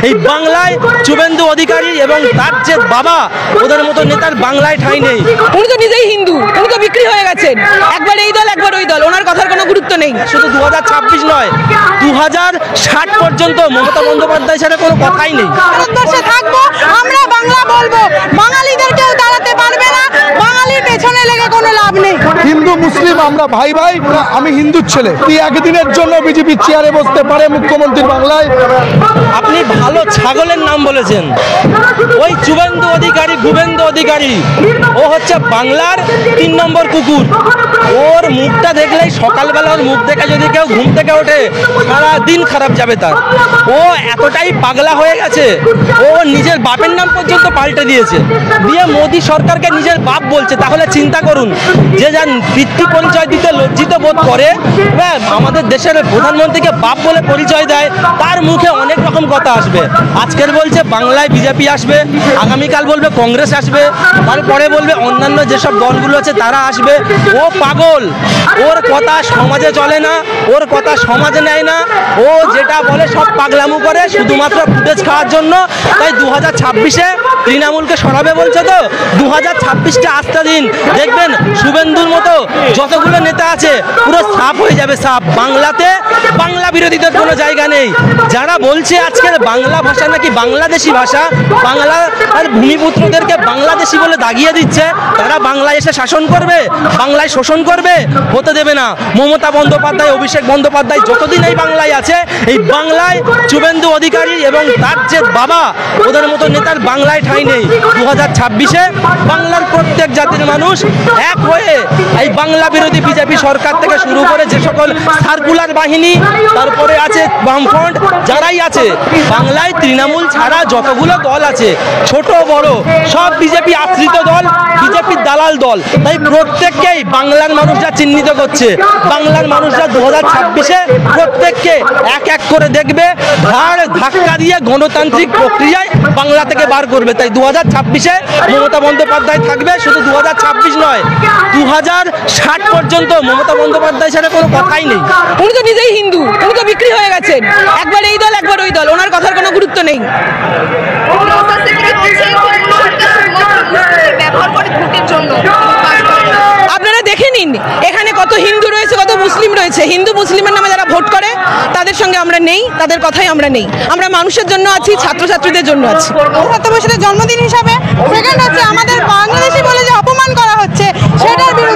এই বাংলায় শুভেন্দু অধিকারী এবং তার যে বাবা ওদের মতো নেতার বাংলায় ঠাঁই নেই। উনি তো নিজেই হিন্দু, উনি তো বিক্রি হয়ে গেছেন, একবার এই দল একবার ওই দল, ওনার কথার কোনো গুরুত্ব নেই। শুধু 2026 নয়, 2060 পর্যন্ত মমতা বন্দ্যোপাধ্যায় ছাড়া কোনো কথাই নেই। ভারতবর্ষে থাকবো, আমরা বাংলা বলবো, বাঙালিদের কেউ দাঁড়াতে পারবে না, বাঙালির পেছনে লেগে কোনো লাভ নেই। হিন্দু মুসলিম আমরা ভাই ভাই, আমি হিন্দুর ছেলে, একদিনের জন্য বিজেপি চেয়ারে বসতে পারে মুখ্যমন্ত্রীর বাংলায়? আপনি ভালো ছাগলের নাম বলেছেন। ওই শুভেন্দু অধিকারী, শুভেন্দু অধিকারী ও হচ্ছে বাংলার 3 নম্বর কুকুর। ওর মুখটা দেখলেই সকালবেলা ওর মুখ দেখে যদি কেউ ঘুম থেকে ওঠে সারা দিন খারাপ যাবে তার। ও এতটাই পাগলা হয়ে গেছে, ও নিজের বাপের নাম পর্যন্ত পাল্টে দিয়েছে, দিয়ে মোদী সরকারকে নিজের বাপ বলছে। তাহলে চিন্তা করুন, যে যার পিতৃ পরিচয় দিতে লজ্জিত বোধ করে, আমাদের দেশের প্রধানমন্ত্রীকে বাপ বলে পরিচয় দেয়, তার মুখে অনেক রকম কথা আসবে। আজকের বলছে বাংলায় বিজেপি আসবে, আগামীকাল বলবে কংগ্রেস আসবে, তারপরে বলবে অন্যান্য যেসব দলগুলো আছে তারা আসবে। ও পাগল, ওর কথা সমাজে চলে না, ওর কথা সমাজে নেয় না, ও যেটা বলে সব পাগলামু করে শুধুমাত্র ফুটেজ খাওয়ার জন্য। তাই 2026-এ তৃণমূলকে সরাবে বলছে, তো 2026টা আসতে দিন, দেখবেন শুভেন্দুর মতো যতগুলো নেতা আছে পুরো সাফ হয়ে যাবে, সাফ। বাংলাতে বাংলা বিরোধীদের কোনো জায়গা নেই। যারা বলছে আজকের বাংলা ভাষা নাকি বাংলাদেশি ভাষা, বাংলা আর ভূমিপুত্রদেরকে বাংলাদেশি বলে দাগিয়ে দিচ্ছে, তারা বাংলায় এসে শাসন করবে, বাংলায় শোষণ করবে, হতে দেবে না। মমতা বন্দ্যোপাধ্যায়, অভিষেক বন্দ্যোপাধ্যায় যতদিন এই বাংলায় আছে, এই বাংলায় শুভেন্দু অধিকারী এবং তার যে বাবা ওদের মতো নেতার বাংলায় ঠাঁই নেই। 2026-এ বাংলার প্রত্যেক জাতির মানুষ এক হয়ে এই বাংলা বিরোধী বিজেপি সরকার থেকে শুরু করে যে সকল সার্কুলার বাহিনী, তারপরে আছে বামফ্রন্ট, যারাই আছে বাংলায় তৃণমূল ছাড়া যতগুলো দল আছে ছোট বড় সব বিজেপি আশ্রিত দল, বিজেপির দালাল দল। তাই প্রত্যেককেই বাংলার মানুষরা চিহ্নিত করছে। বাংলার মানুষরা 2026-এ প্রত্যেককে এক এক করে দেখবে, ঘাড় ধাক্কা দিয়ে গণতান্ত্রিক প্রক্রিয়ায় বাংলা থেকে বার করবে। তাই 2026-এ মমতা বন্দ্যোপাধ্যায় থাকবে, শুধু 2026 নয়, 2060 পর্যন্ত মমতা বন্দ্যোপাধ্যায় ছাড়া কোনো কথাই নেই। উনি তো নিজেই হিন্দু, উনি তো বিক্রি হয়ে গেছেন, একবার এই দল একবার ওই দল, ওনার কথার কোনো গুরুত্ব নেই। আপনারা দেখে নিন, এখানে কত হিন্দু রয়েছে, কত মুসলিম রয়েছে। হিন্দু মুসলিমের নামে যারা ভোট করে তাদের সঙ্গে আমরা নেই, তাদের কথাই আমরা নেই। আমরা মানুষের জন্য আছি, ছাত্রছাত্রীদের জন্য আছি। ভারতবর্ষের জন্মদিন হিসাবে সেখানে হচ্ছে আমাদের বাংলাদেশি বলে যে অপমান করা হচ্ছে, সেটার বিরুদ্ধে